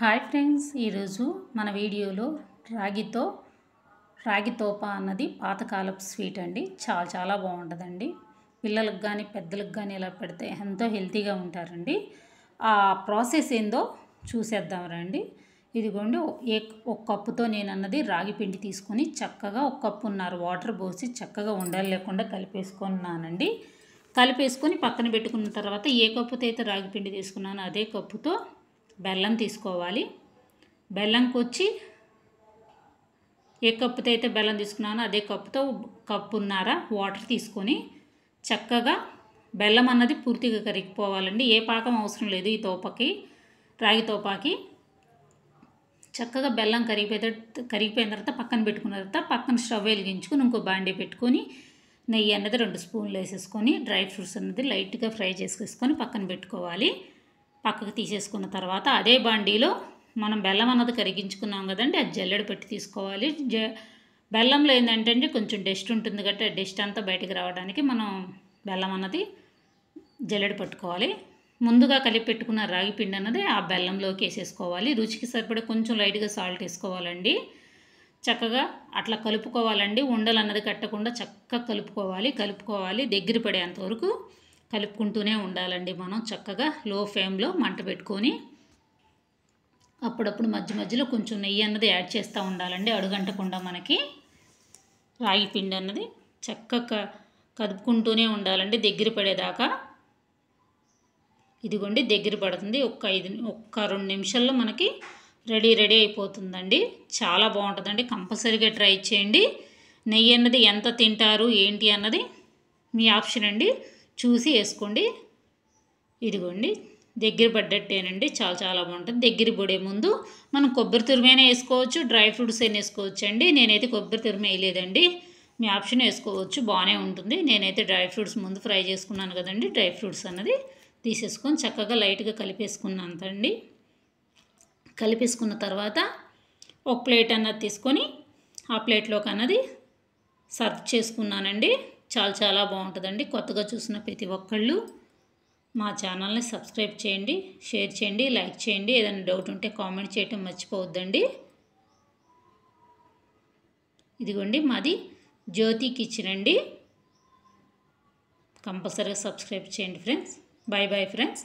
Hi friends, ఈరోజు మన వీడియోలో రాగి తోప అన్నది పాతకాలపు స్వీట్ అండి. చాలా బాగుంటుందండి. పిల్లలకు కానీ పెద్దలకు కానీ ఇలా పెడితే ఎంతో హెల్తీగా ఉంటారండి. ఆ ప్రాసెస్ ఏందో చూసేద్దాం రండి. ఇదిగోండి, ఒక కప్పుతో నేను అన్నది రాగి పిండి తీసుకొని చక్కగా 1 కప్పున్నర వాటర్ పోసి చక్కగా ఉండలు లేకుండా కలిపేసుకున్నానండి. కలిపేసుకొని పక్కన పెట్టుకున్న తర్వాత ఏ కప్పుతో అయితే రాగి పిండి తీసుకున్నానో అదే కప్పుతో బెల్లం తీసుకోవాలి. బెల్లంకి వచ్చి ఏ కప్పుతో అయితే బెల్లం తీసుకున్నానో అదే కప్పుతో కప్పున్నర వాటర్ తీసుకొని చక్కగా బెల్లం అన్నది పూర్తిగా కరిగిపోవాలండి. ఏ పాకం అవసరం లేదు. ఈ తోపకి, రాగి తోపాకి చక్కగా బెల్లం కరిగిపోయిన తర్వాత పక్కన పెట్టుకున్న తర్వాత పక్కన స్టవ్ వెలిగించుకొని ఇంకో బాండీ పెట్టుకొని నెయ్యి అన్నది 2 స్పూన్లు వేసేసుకొని డ్రై ఫ్రూట్స్ అన్నది లైట్గా ఫ్రై చేసుకొని పక్కన పెట్టుకోవాలి. పక్కకు తీసేసుకున్న తర్వాత అదే బాండీలో మనం బెల్లం అన్నది కరిగించుకున్నాం కదండి, అది జల్లెడ పెట్టి తీసుకోవాలి. బెల్లంలో ఏంటంటే కొంచెం డస్ట్ ఉంటుంది కాబట్టి ఆ డస్ట్ అంతా బయటకు రావడానికి మనం బెల్లం అన్నది జల్లెడ పట్టుకోవాలి. ముందుగా కలిపి పెట్టుకున్న రాగి పిండి అన్నది ఆ బెల్లంలోకి వేసేసుకోవాలి. రుచికి సరిపడే కొంచెం లైట్గా సాల్ట్ వేసుకోవాలండి. చక్కగా అట్లా కలుపుకోవాలండి. ఉండలు అన్నది కట్టకుండా చక్కగా కలుపుకోవాలి. దగ్గర పడేంతవరకు కలుపుకుంటూనే ఉండాలండి. మనం చక్కగా లో ఫ్లేమ్లో మంట పెట్టుకొని అప్పుడప్పుడు మధ్యలో కొంచెం నెయ్యి అన్నది యాడ్ చేస్తూ ఉండాలండి. అడుగంటకుండా మనకి రాగి పిండి అన్నది చక్కగా కదుపుకుంటూనే ఉండాలండి దగ్గర పడేదాకా. ఇదిగోండి, దగ్గర పడుతుంది. ఒక్క 2 నిమిషాల్లో మనకి రెడీ అయిపోతుందండి. చాలా బాగుంటుందండి. కంపల్సరీగా ట్రై చేయండి. నెయ్యి అన్నది ఎంత తింటారు ఏంటి అన్నది మీ ఆప్షన్ అండి. చూసి వేసుకోండి. ఇదిగోండి, దగ్గర పడ్డట్టేనండి. చాలా బాగుంటుంది. దగ్గర పడే ముందు మనం కొబ్బరి తురిమైనా వేసుకోవచ్చు, డ్రై ఫ్రూట్స్ అయినా వేసుకోవచ్చు అండి. నేనైతే కొబ్బరి తురిమి వేయలేదండి. మీ ఆప్షన్ వేసుకోవచ్చు, బాగానే ఉంటుంది. నేనైతే డ్రై ఫ్రూట్స్ ముందు ఫ్రై చేసుకున్నాను కదండి. డ్రై ఫ్రూట్స్ అన్నది తీసేసుకొని చక్కగా లైట్గా కలిపేసుకున్నంతండి. కలిపేసుకున్న తర్వాత ఒక ప్లేట్ అన్నది తీసుకొని ఆ ప్లేట్లోకి అన్నది సర్వ్ చేసుకున్నానండి. చాలా బాగుంటుందండి. కొత్తగా చూసిన ప్రతి ఒక్కళ్ళు మా ఛానల్ని సబ్స్క్రైబ్ చేయండి, షేర్ చేయండి, లైక్ చేయండి. ఏదైనా డౌట్ ఉంటే కామెంట్ చేయటం మర్చిపోవద్దండి. ఇదిగోండి, మాది జ్యోతి కిచెన్ అండి. కంపల్సరీగా సబ్స్క్రైబ్ చేయండి ఫ్రెండ్స్. Bye friends.